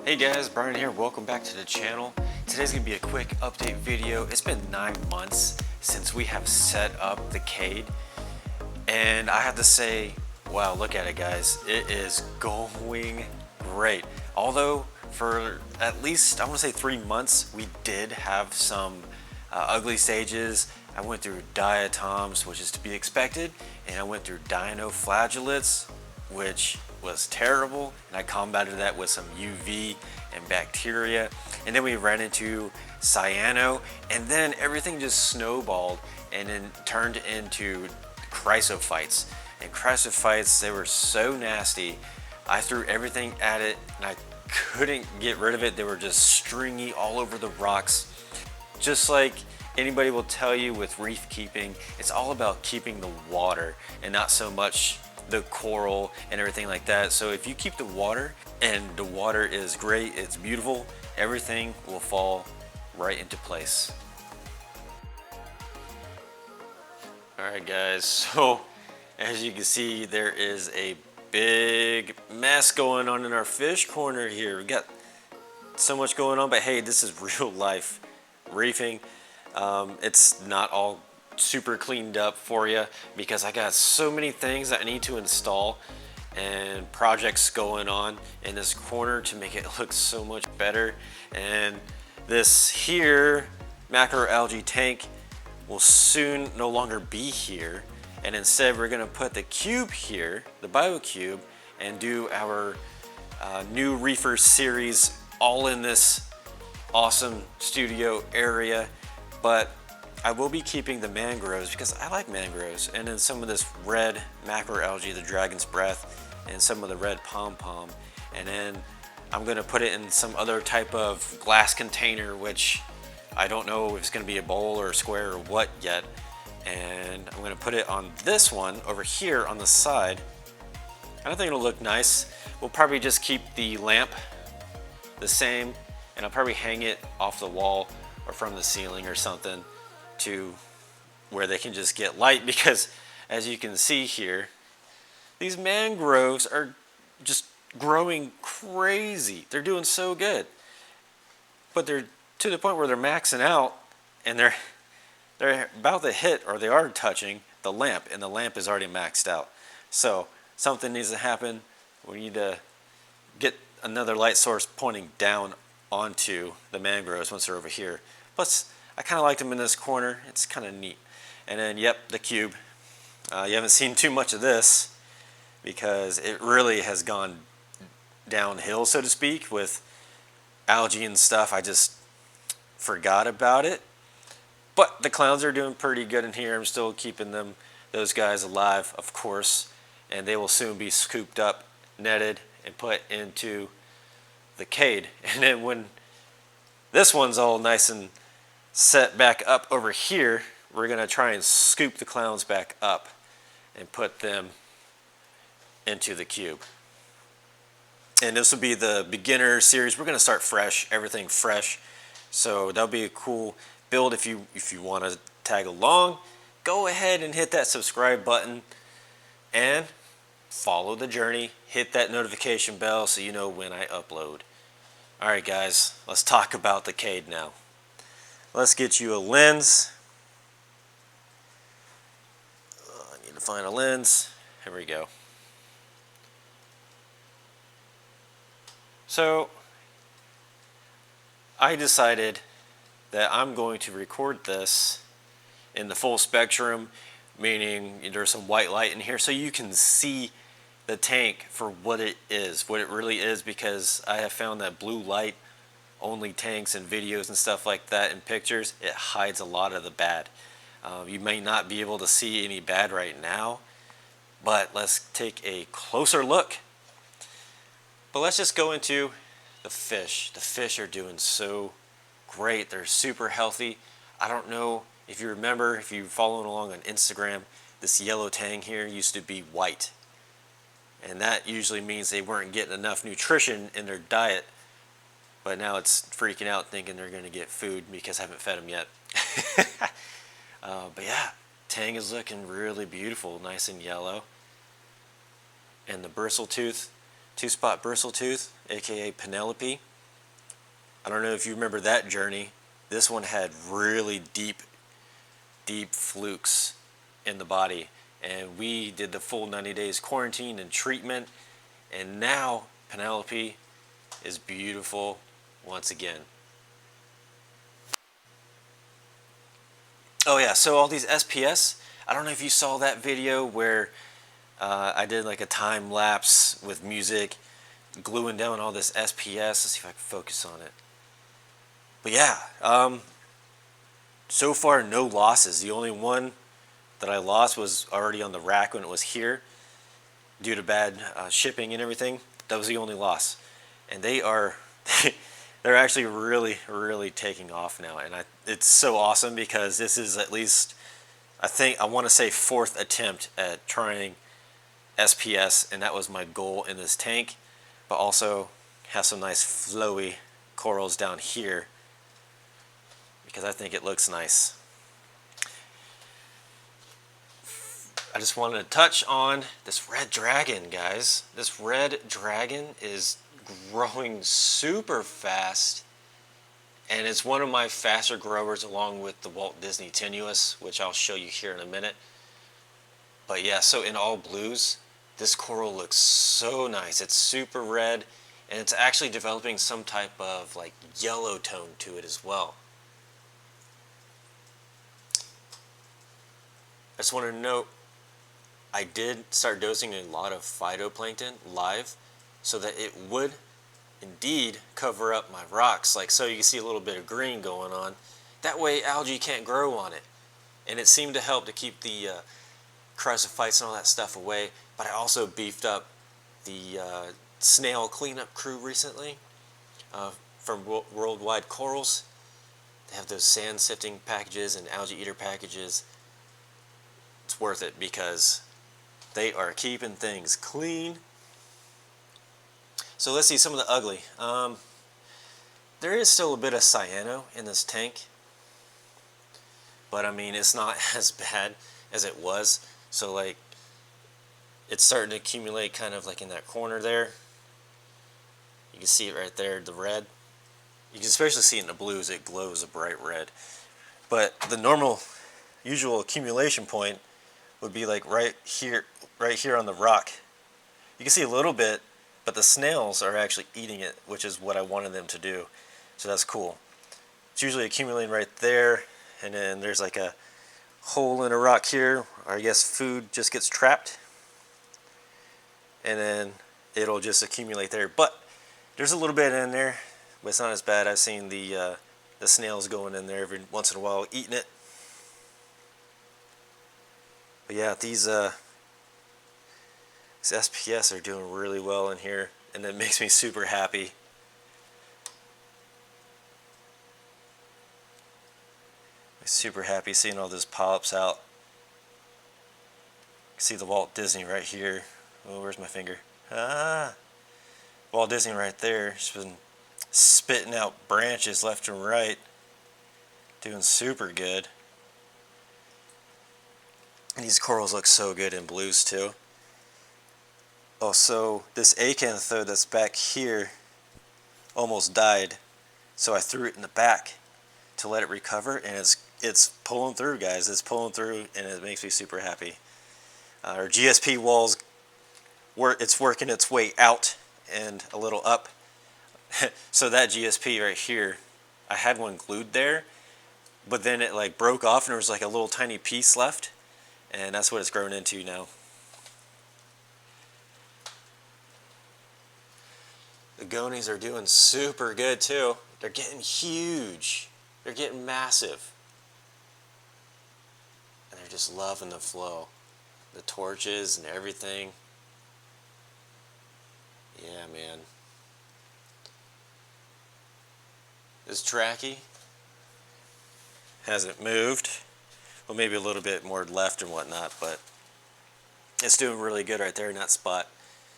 Hey guys, Brian here. Welcome back to the channel. Today's gonna be a quick update video. It's been 9 months since we have set up the Cade, and I have to say, wow, look at it guys. It is going great. Although for at least, I want to say 3 months, we did have some ugly stages. I went through diatoms, which is to be expected, and I went through dinoflagellates, which was terrible, and I combated that with some UV and bacteria, and then we ran into cyano, and then everything just snowballed and then turned into chrysophytes. And chrysophytes, they were so nasty. I threw everything at it and I couldn't get rid of it. They were just stringy all over the rocks. Just like anybody will tell you with reef keeping, it's all about keeping the water and not so much the coral and everything like that. So if you keep the water, and the water is great, it's beautiful, everything will fall right into place. Alright guys, so as you can see, there is a big mess going on in our fish corner here. We got so much going on, but hey, this is real life reefing. It's not all super cleaned up for you because I got so many things that I need to install and projects going on in this corner to make it look so much better. And this here macroalgae tank will soon no longer be here, and instead we're going to put the cube here, the BioCube, and do our new reefer series all in this awesome studio area. But I will be keeping the mangroves because I like mangroves, and then some of this red macroalgae, the dragon's breath, and some of the red pom-pom. And then I'm going to put it in some other type of glass container, which I don't know if it's going to be a bowl or a square or what yet. And I'm going to put it on this one over here on the side. I don't think it'll look nice. We'll probably just keep the lamp the same, and I'll probably hang it off the wall or from the ceiling or something to where they can just get light, because as you can see here, these mangroves are just growing crazy. They're doing so good, but they're to the point where they're maxing out, and they're about to hit, or they are touching the lamp, and the lamp is already maxed out. So something needs to happen. We need to get another light source pointing down onto the mangroves once they're over here. Plus I kind of like them in this corner. It's kind of neat. And then, yep, the cube. You haven't seen too much of this because it really has gone downhill, so to speak, with algae and stuff. I just forgot about it. But the clowns are doing pretty good in here. I'm still keeping those guys alive, of course. And they will soon be scooped up, netted, and put into the Cade. And then when this one's all nice and set back up over here, we're going to try and scoop the clowns back up and put them into the cube. And this will be the beginner series. We're going to start fresh, everything fresh. So that'll be a cool build. If you want to tag along, go ahead and hit that subscribe button and follow the journey. Hit that notification bell so you know when I upload. Alright guys, let's talk about the Cade now. Let's get you a lens. I need to find a lens. Here we go. So I decided that I'm going to record this in the full spectrum, meaning there's some white light in here so you can see the tank for what it is, what it really is, because I have found that blue light only tanks and videos and stuff like that and pictures, it hides a lot of the bad. You may not be able to see any bad right now, but let's take a closer look. But let's just go into the fish. The fish are doing so great. They're super healthy. I don't know if you remember, if you're following along on Instagram, this yellow tang here used to be white. And that usually means they weren't getting enough nutrition in their diet. But now it's freaking out thinking they're going to get food because I haven't fed them yet. But yeah, tang is looking really beautiful, nice and yellow. And the bristle tooth, two-spot bristle tooth, aka Penelope, I don't know if you remember that journey. This one had really deep flukes in the body, and we did the full 90 days quarantine and treatment, and now Penelope is beautiful once again. Oh yeah, so all these SPS, I don't know if you saw that video where I did like a time lapse with music, gluing down all this SPS. Let's see if I can focus on it. But yeah, so far no losses. The only one that I lost was already on the rack when it was here due to bad shipping and everything. That was the only loss. And they are they're actually really taking off now, and it's so awesome because this is at least, I want to say, 4th attempt at trying SPS, and that was my goal in this tank. But also have some nice flowy corals down here because I think it looks nice. I just wanted to touch on this red dragon, guys. This red dragon is growing super fast, and it's one of my faster growers along with the Walt Disney Tenuous, which I'll show you here in a minute. But yeah, so in all blues, this coral looks so nice. It's super red, and it's actually developing some type of like yellow tone to it as well. I just want to note, I did start dosing a lot of phytoplankton live so that it would indeed cover up my rocks. Like so you can see a little bit of green going on. That way algae can't grow on it. And it seemed to help to keep the chrysophytes and all that stuff away. But I also beefed up the snail cleanup crew recently from Worldwide Corals. They have those sand sifting packages and algae eater packages. It's worth it because they are keeping things clean. So let's see some of the ugly. There is still a bit of cyano in this tank, but I mean it's not as bad as it was. So like it's starting to accumulate kind of like in that corner there. You can see it right there, the red. You can especially see it in the blues, it glows a bright red. But the normal, usual accumulation point would be like right here on the rock. You can see a little bit, but the snails are actually eating it, which is what I wanted them to do. So that's cool. It's usually accumulating right there, and then there's like a hole in a rock here, or I guess food just gets trapped, and then it'll just accumulate there. But there's a little bit in there, but it's not as bad. I've seen the snails going in there every once in a while eating it. But yeah, these SPS are doing really well in here, and it makes me super happy. I'm super happy seeing all those polyps out. You can see the Walt Disney right here. Oh, where's my finger? Walt Disney right there. She's been spitting out branches left and right. Doing super good. And these corals look so good in blues too. Also, this acanthode that's back here almost died, so I threw it in the back to let it recover, and it's pulling through, guys. It's pulling through, and it makes me super happy. Our GSP walls, it's working its way out and a little up. So that GSP right here, I had one glued there, but then it like broke off, and there was like a little tiny piece left, and that's what it's grown into now. The gonies are doing super good too. They're getting huge. They're getting massive. And they're just loving the flow. The torches and everything. Yeah, man. This tracky hasn't moved. Well, maybe a little bit more left and whatnot, but it's doing really good right there in that spot.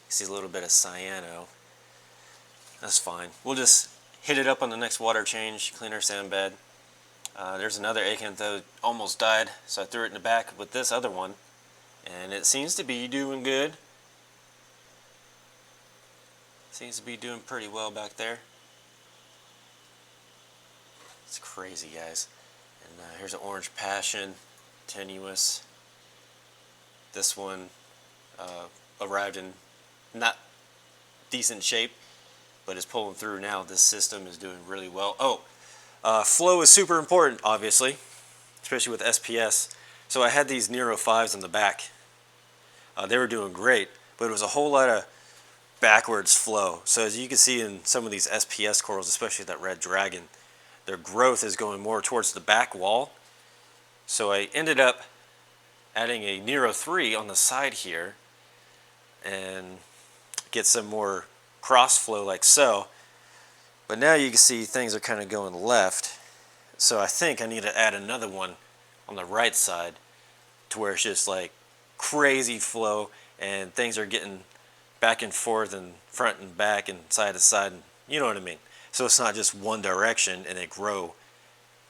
You see a little bit of cyano. That's fine. We'll just hit it up on the next water change, clean our sand bed. There's another acanthode almost died, so I threw it in the back with this other one, and it seems to be doing good. Seems to be doing pretty well back there. It's crazy, guys. And here's an orange passion, tenuous. This one arrived in not decent shape, but is pulling through now. This system is doing really well. Flow is super important, obviously, especially with SPS. So I had these Nero 5s in the back. They were doing great, but it was a whole lot of backwards flow. So as you can see in some of these SPS corals, especially that red dragon, their growth is going more towards the back wall. So I ended up adding a Nero 3 on the side here and get some more cross flow like so. But now you can see things are kind of going left. So I think I need to add another one on the right side to where it's just like crazy flow and things are getting back and forth and front and back and side to side, and you know what I mean. So it's not just one direction and they grow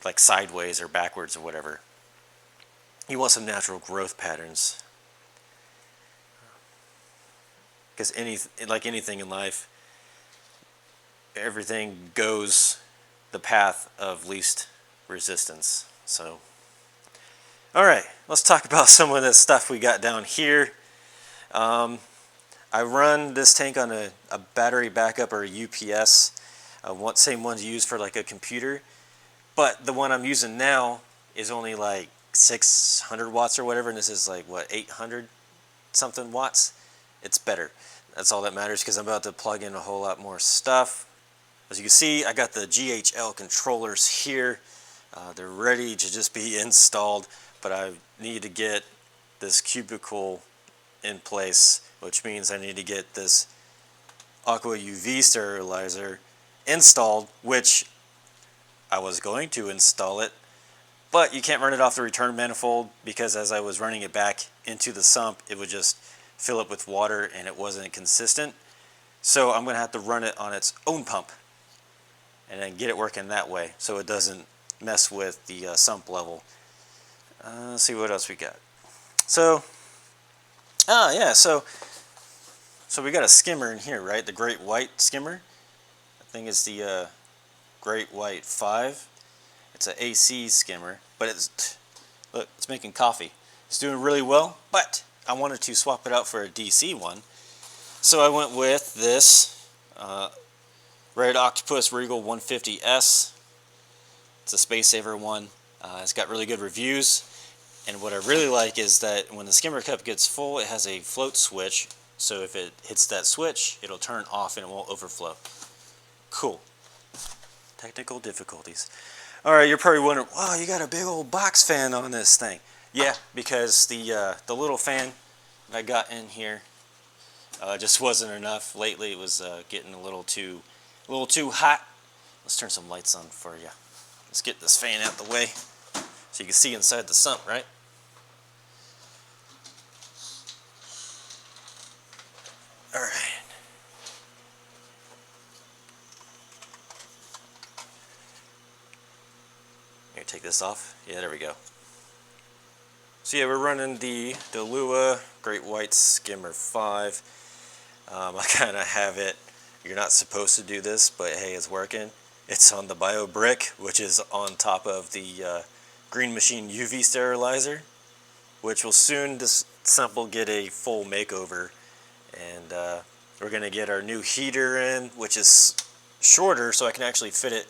like sideways or backwards or whatever. You want some natural growth patterns, because like anything in life, everything goes the path of least resistance. So alright, let's talk about some of the stuff we got down here. I run this tank on a battery backup or a UPS, same ones used for like a computer, but the one I'm using now is only like 600 watts or whatever, and this is like what, 800 something watts. It's better. That's all that matters, because I'm about to plug in a whole lot more stuff. As you can see, I got the GHL controllers here. They're ready to just be installed, but I need to get this cubicle in place, which means I need to get this aqua UV sterilizer installed, which I was going to install it, but you can't run it off the return manifold, because as I was running it back into the sump, it would just fill up with water and it wasn't consistent. So I'm going to have to run it on its own pump and then get it working that way so it doesn't mess with the sump level. Let's see what else we got. So we got a skimmer in here, right? The great white skimmer. I think it's the great white 5. It's an AC skimmer, but look, it's making coffee. It's doing really well, but I wanted to swap it out for a DC one. So I went with this Red Octopus Regal 150S. It's a space saver one. It's got really good reviews. And what I really like is that when the skimmer cup gets full, it has a float switch. So if it hits that switch, it'll turn off and it won't overflow. Cool. Technical difficulties. Alright, you're probably wondering, wow, you got a big old box fan on this thing. Yeah, because the little fan that I got in here just wasn't enough. Lately it was getting a little too hot. Let's turn some lights on for you. Let's get this fan out the way so you can see inside the sump, right? Alright. Here, take this off. Yeah, there we go. So yeah, we're running the Dalua Great White Skimmer 5. I kind of have it. You're not supposed to do this, but hey, it's working. It's on the BioBrick, which is on top of the Green Machine UV sterilizer, which will soon, this sump will get a full makeover. And we're going to get our new heater in, which is shorter, so I can actually fit it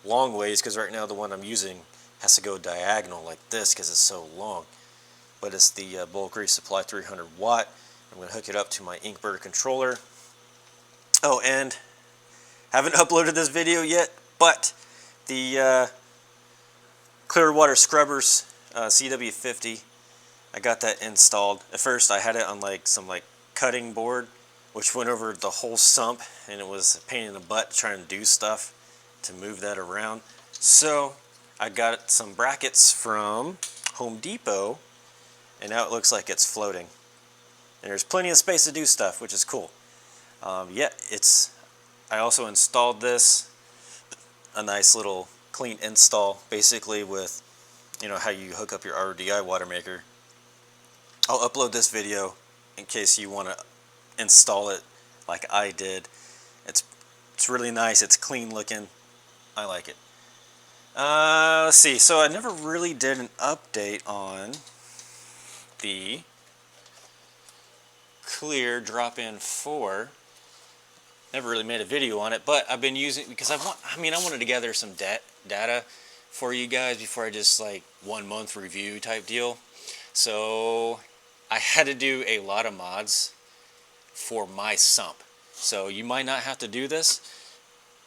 long ways, because right now the one I'm using has to go diagonal like this because it's so long. But it's the bulk resupply 300 watt. I'm going to hook it up to my inkbird controller. Oh, and haven't uploaded this video yet, but the Clearwater Scrubbers CW50, I got that installed. At first I had it on like some cutting board, which went over the whole sump, and it was a pain in the butt trying to do stuff to move that around. So I got some brackets from Home Depot, and now it looks like it's floating. And there's plenty of space to do stuff, which is cool. Yeah, I also installed this, a nice little clean install, basically with, you know, how you hook up your RODI water maker. I'll upload this video in case you want to install it like I did. It's really nice. It's clean looking. I like it. Let's see. So I never really did an update on the Klir drop-in 4. Never really made a video on it, but I've been using because I wanted to gather some data for you guys before I just like 1 month review type deal. So I had to do a lot of mods for my sump. So you might not have to do this,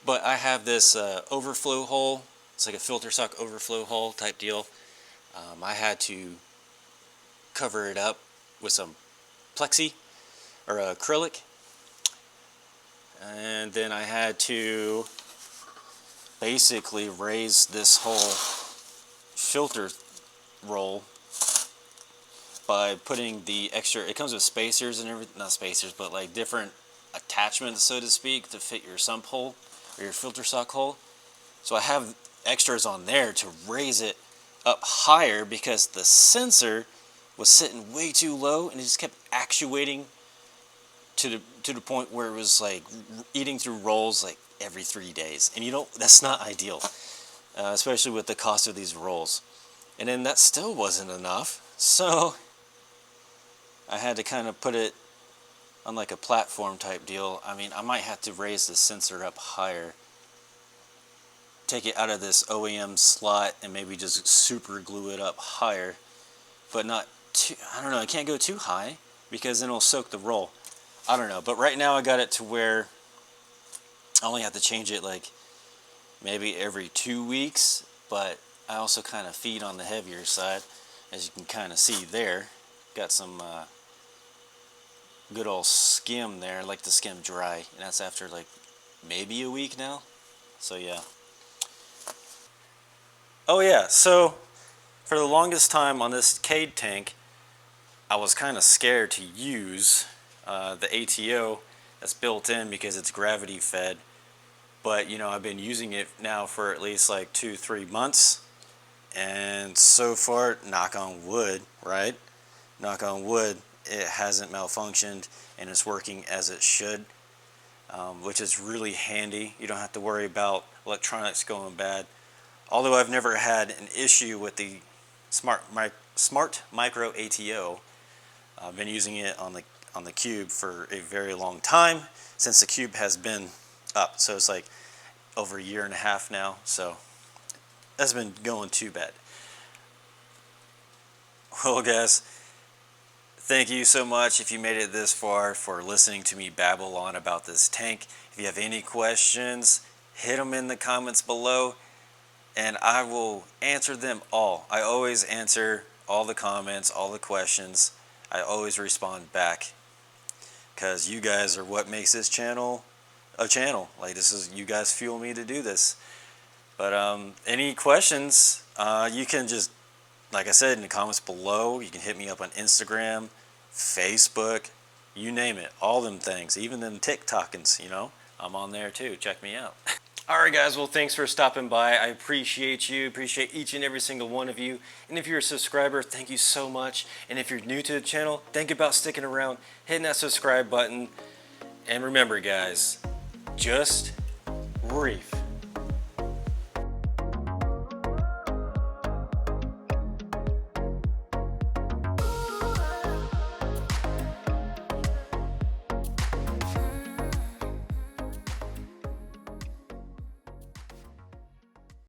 but I have this overflow hole. It's like a filter sock overflow hole type deal. I had to cover it up with some plexi or acrylic, and then I had to basically raise this whole filter roll by putting the extra, it comes with spacers and everything, not spacers, but like different attachments, so to speak, to fit your sump hole or your filter sock hole. So I have extras on there to raise it up higher because the sensor was sitting way too low and it just kept actuating to the point where it was like eating through rolls like every 3 days. And you know, that's not ideal, especially with the cost of these rolls. And then that still wasn't enough, so I had to kind of put it on like a platform type deal. I mean, I might have to raise the sensor up higher, take it out of this OEM slot and maybe just super glue it up higher, but not too, I don't know, I can't go too high because then it'll soak the roll. I don't know, but right now I got it to where I only have to change it like maybe every 2 weeks, but I also kind of feed on the heavier side, as you can kind of see there. Got some good old skim there. I like to skim dry, and that's after like maybe a week now. So yeah. Oh yeah, so for the longest time on this Cade tank, I was kind of scared to use the ATO that's built in because it's gravity fed. But you know, I've been using it now for at least like 2-3 months, and so far, knock on wood, right? Knock on wood, it hasn't malfunctioned and it's working as it should, which is really handy. You don't have to worry about electronics going bad. Although I've never had an issue with the Smart Micro ATO. I've been using it on the Cube for a very long time, since the Cube has been up. So it's like over 1.5 years now. So that's been going too bad. Well, guys, thank you so much if you made it this far for listening to me babble on about this tank. If you have any questions, hit them in the comments below, and I will answer them all. I always answer all the comments, all the questions. I always respond back, because you guys are what makes this channel a channel. Like, this is, you guys fuel me to do this. But any questions, you can just, like I said, in the comments below. You can hit me up on Instagram, Facebook, you name it, all them things, even them TikTokins, you know, I'm on there too. Check me out. Alright guys, well, thanks for stopping by. I appreciate you, appreciate each and every single one of you. And if you're a subscriber, thank you so much. And if you're new to the channel, think about sticking around, hitting that subscribe button. And remember guys, just reef.